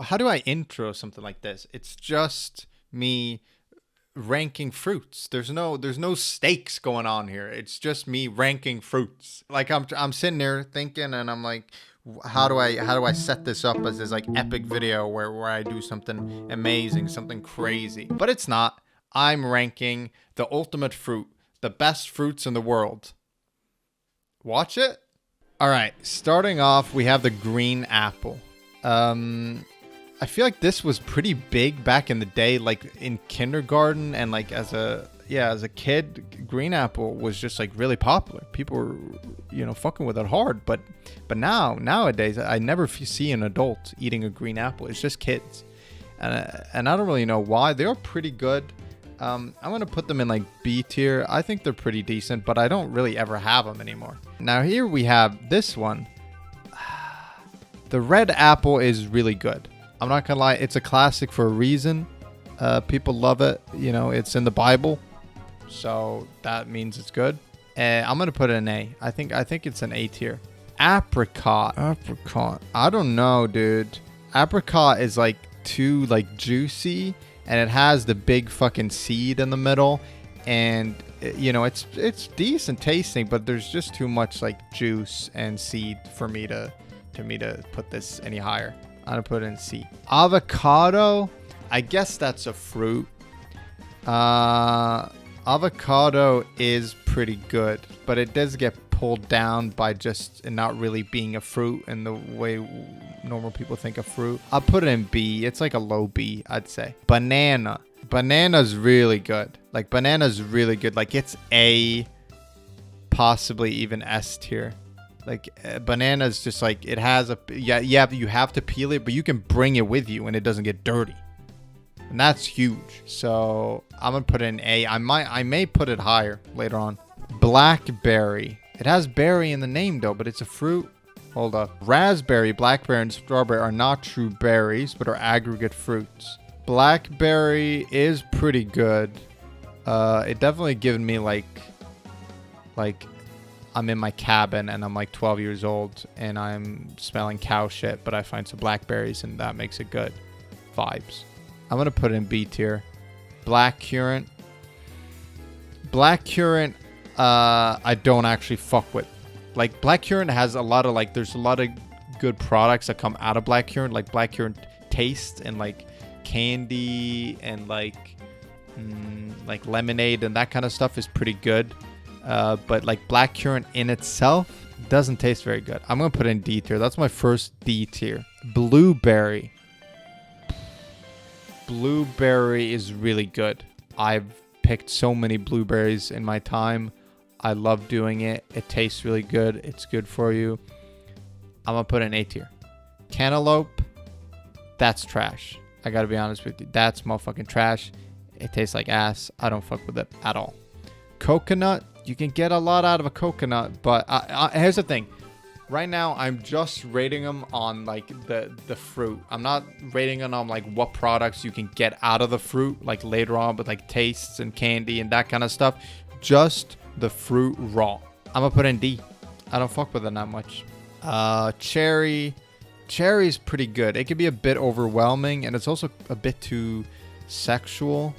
how do I intro something like this? It's just me ranking fruits. There's no stakes going on here. It's just me ranking fruits. Like I'm sitting there thinking, and I'm like, how do I set this up as this like epic video where I do something amazing, something crazy? But it's not. I'm ranking the ultimate fruit, the best fruits in the world. Watch it. All right, starting off, we have the green apple. I feel like this was pretty big back in the day, like in kindergarten, and like as a kid, green apple was just like really popular. People were, fucking with it hard. But nowadays, I never see an adult eating a green apple. It's just kids, and I don't really know why. They are pretty good. I'm gonna put them in like B tier. I think they're pretty decent, but I don't really ever have them anymore. Now here we have this one. The red apple is really good. I'm not gonna lie, it's a classic for a reason. People love it. It's in the Bible, so that means it's good. I'm gonna put it in A. I think it's an A tier. Apricot. I don't know, dude. Apricot is like too like juicy, and it has the big fucking seed in the middle, and it's decent tasting, but there's just too much like juice and seed for me to put this any higher. I'm gonna put it in C. Avocado, I guess that's a fruit. Avocado is pretty good, but it does get pulled down by just not really being a fruit in the way normal people think of fruit. I'll put it in B. It's like a low B, I'd say. Banana's really good. Like it's A, possibly even S tier. Like banana's just like, it has you have to peel it, but you can bring it with you and it doesn't get dirty. And that's huge. So I'm gonna put it in A. I may put it higher later on. Blackberry. It has berry in the name though, but it's a fruit. Hold up. Raspberry, blackberry, and strawberry are not true berries, but are aggregate fruits. Blackberry is pretty good. It definitely given me like I'm in my cabin and I'm like 12 years old and I'm smelling cow shit, but I find some blackberries and that makes it good vibes. I'm gonna put it in B tier. Blackcurrant. I don't actually fuck with. Like blackcurrant has a lot of there's a lot of good products that come out of blackcurrant, like blackcurrant taste and like candy and like lemonade and that kind of stuff is pretty good. But like blackcurrant in itself doesn't taste very good. I'm gonna put it in D tier. That's my first D tier. Blueberry. Blueberry is really good. I've picked so many blueberries in my time. I love doing it. It tastes really good. It's good for you. I'm gonna put it in A tier. Cantaloupe, that's trash. I gotta be honest with you. That's motherfucking trash. It tastes like ass. I don't fuck with it at all. Coconut, you can get a lot out of a coconut, but here's the thing. Right now, I'm just rating them on like the fruit. I'm not rating them on like what products you can get out of the fruit, like later on with like tastes and candy and that kind of stuff. Just the fruit raw. I'm gonna put in D. I don't fuck with it that much. Cherry. Cherry's pretty good. It can be a bit overwhelming, and it's also a bit too sexual.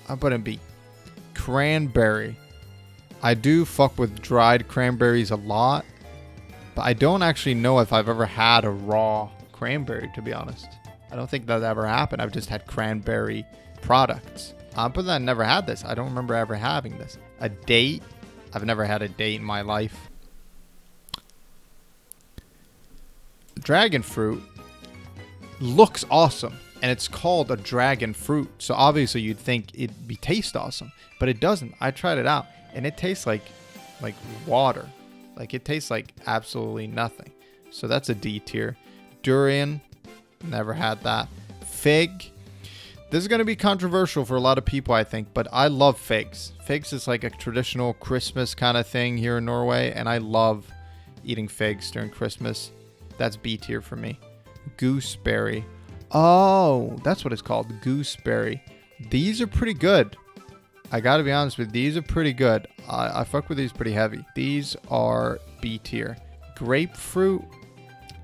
I'll put in B. Cranberry. I do fuck with dried cranberries a lot, but I don't actually know if I've ever had a raw cranberry, to be honest. I don't think that ever happened. I've just had cranberry products. But I never had this. I don't remember ever having this. A date. I've never had a date in my life. Dragon fruit looks awesome, and it's called a dragon fruit. So obviously you'd think it'd be taste awesome, but it doesn't. I tried it out, and it tastes like water. Like it tastes like absolutely nothing. So that's a D tier. Durian, never had that. Fig. This is going to be controversial for a lot of people, I think, but I love figs. Figs is like a traditional Christmas kind of thing here in Norway, and I love eating figs during Christmas. That's B tier for me. Gooseberry. Oh, that's what it's called. Gooseberry. These are pretty good. I gotta be honest with you. These are pretty good. I fuck with these pretty heavy. These are B tier. Grapefruit.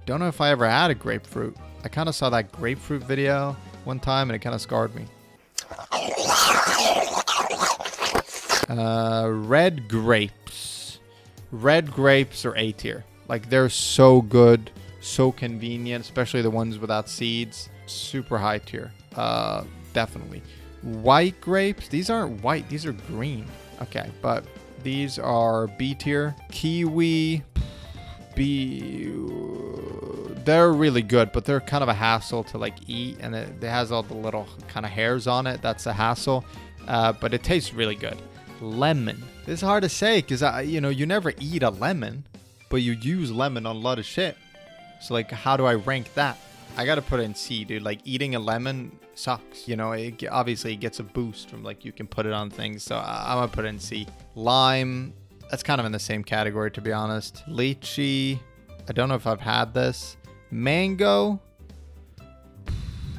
Don't know if I ever had a grapefruit. I kind of saw that grapefruit video one time and it kind of scarred me. Red grapes. Red grapes are A tier. Like, they're so good, so convenient, especially the ones without seeds. Super high tier. Definitely. White grapes. These aren't white. These are green. Okay, but these are B tier. Kiwi. B. They're really good, but they're kind of a hassle to like eat, and it has all the little kind of hairs on it. That's a hassle, but it tastes really good. Lemon. This is hard to say because you never eat a lemon, but you use lemon on a lot of shit. So like, how do I rank that? I gotta put it in C, dude. Like, eating a lemon sucks. Obviously it gets a boost from like, you can put it on things. So I'm gonna put it in C. Lime. That's kind of in the same category, to be honest. Lychee. I don't know if I've had this. Mango.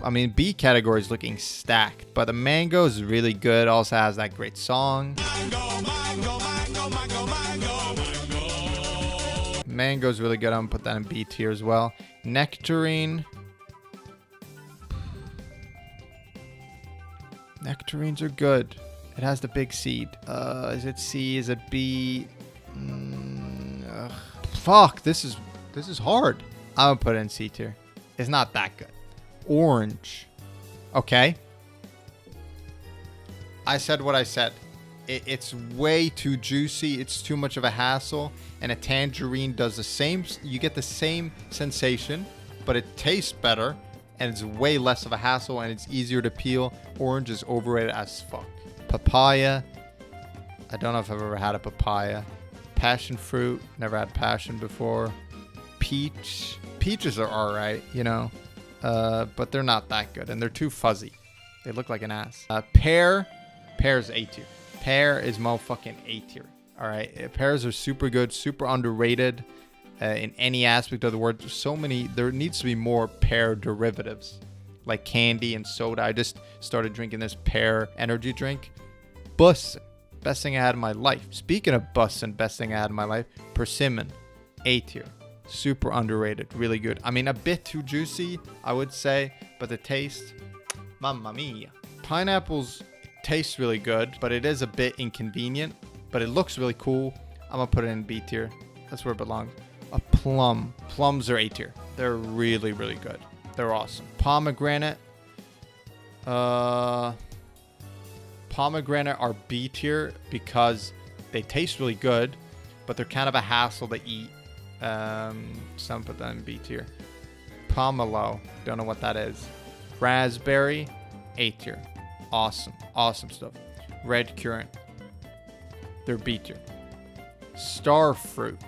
I mean, B category is looking stacked, but the mango is really good. Also has that great song. Mango is really good. I'm gonna put that in B tier as well. Nectarine. Nectarines are good. It has the big seed. Is it C? Is it B? Fuck, this is hard. I'm gonna put it in C tier. It's not that good. Orange. Okay. I said what I said. It's way too juicy. It's too much of a hassle. And a tangerine does the same. You get the same sensation, but it tastes better. And it's way less of a hassle. And it's easier to peel. Orange is overrated as fuck. Papaya. I don't know if I've ever had a papaya. Passion fruit. Never had passion before. Peach. Peaches are alright, but they're not that good. And they're too fuzzy. They look like an ass. Pear. Pear's A tier. Pear is motherfucking A tier. Alright. Pears are super good. Super underrated. In any aspect of the word. There needs to be more pear derivatives. Like candy and soda. I just started drinking this pear energy drink. Bussin'. Best thing I had in my life. Speaking of bussin', best thing I had in my life. Persimmon. A tier. Super underrated. Really good. I mean, a bit too juicy, I would say. But the taste, mamma mia. Pineapples taste really good, but it is a bit inconvenient. But it looks really cool. I'm going to put it in B tier. That's where it belongs. A plum. Plums are A tier. They're really, really good. They're awesome. Pomegranate. Pomegranate are B tier because they taste really good, but they're kind of a hassle to eat. Some put that in B tier. Pomelo. Don't know what that is. Raspberry. A tier. Awesome. Awesome stuff. Red currant. They're B tier. Star fruit.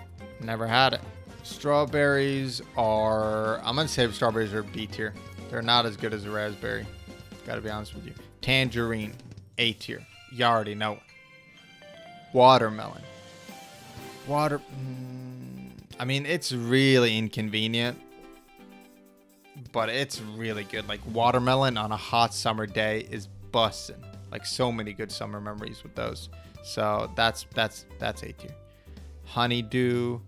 Never had it. Strawberries are... I'm going to say strawberries are B tier. They're not as good as a raspberry. Gotta be honest with you. Tangerine. A tier. You already know it. Watermelon. I mean, it's really inconvenient, but it's really good. Like, watermelon on a hot summer day is bussin'. Like, so many good summer memories with those. So that's A tier. Honeydew.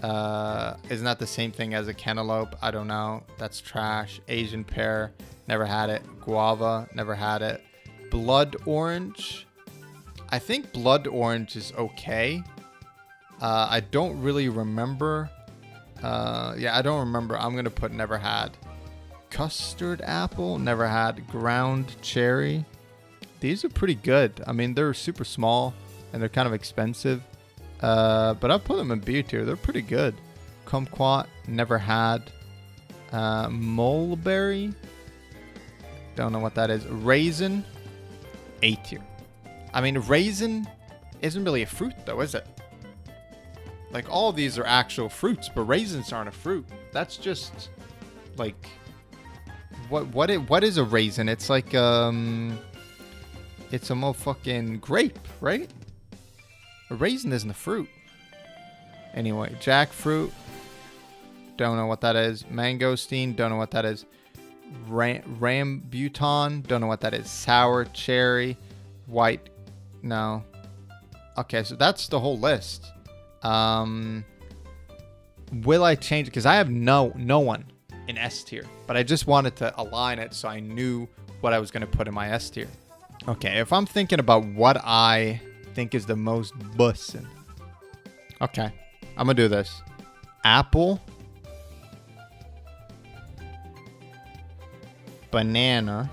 Isn't that the same thing as a cantaloupe? I don't know. That's trash. Asian pear. Never had it. Guava. Never had it. Blood orange. I think blood orange is okay. I don't really remember. I don't remember. I'm going to put never had. Custard apple. Never had. Ground cherry. These are pretty good. I mean, they're super small and they're kind of expensive. But I'll put them in B tier. They're pretty good. Kumquat. Never had. Mulberry. Don't know what that is. Raisin. A tier. I mean, raisin isn't really a fruit though, is it? Like, all of these are actual fruits, but raisins aren't a fruit. That's just like what is a raisin? It's like it's a motherfucking grape, right? A raisin isn't a fruit. Anyway, jackfruit. Don't know what that is. Mangosteen. Don't know what that is. Rambutan. Don't know what that is. Sour cherry. White. No. Okay, so that's the whole list. Will I change it? Because I have no one. in S tier. But I just wanted to align it so I knew what I was going to put in my S tier. Okay, if I'm thinking about what I think is the most bussin'. Okay, I'm going to do this. Apple. Banana.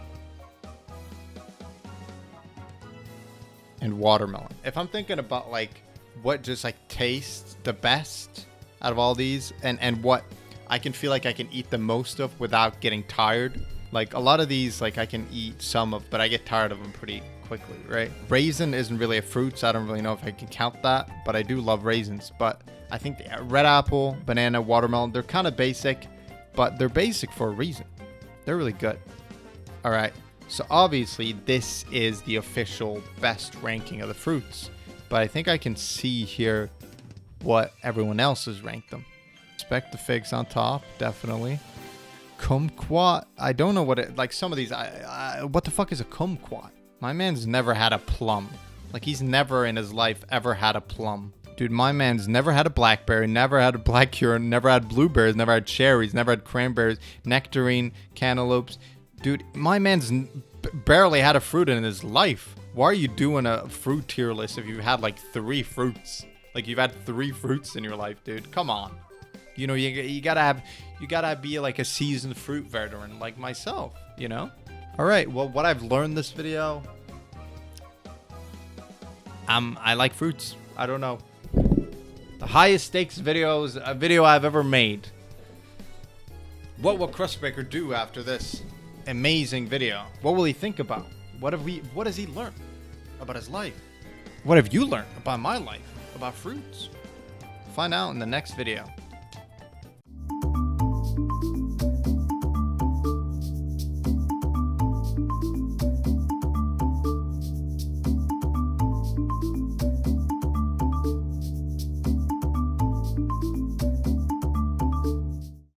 And watermelon. If I'm thinking about like what just like tastes the best out of all these and what I can feel like I can eat the most of without getting tired. Like a lot of these, like I can eat some of, but I get tired of them pretty quickly, right? Raisin isn't really a fruit, so I don't really know if I can count that, but I do love raisins. But I think the red apple, banana, watermelon, they're kind of basic, but they're basic for a reason. They're really good. All right. So obviously this is the official best ranking of the fruits, but I think I can see here what everyone else has ranked them. Expect the figs on top, definitely. Kumquat, I don't know what it, like some of these, what the fuck is a kumquat? My man's never had a plum. Like he's never in his life ever had a plum. Dude, my man's never had a blackberry, never had a blackcurrant, never had blueberries, never had cherries, never had cranberries, nectarine, cantaloupes. Dude, my man's barely had a fruit in his life. Why are you doing a fruit tier list if you've had like 3 fruits? Like you've had 3 fruits in your life, dude. Come on. You know, you gotta be like a seasoned fruit veteran like myself, you know? All right, well, what I've learned this video, I like fruits. I don't know. The highest stakes video is a video I've ever made. What will CrustBreaker do after this amazing video? What will he think about? What has he learned about his life? What have you learned about my life, about fruits? Find out in the next video.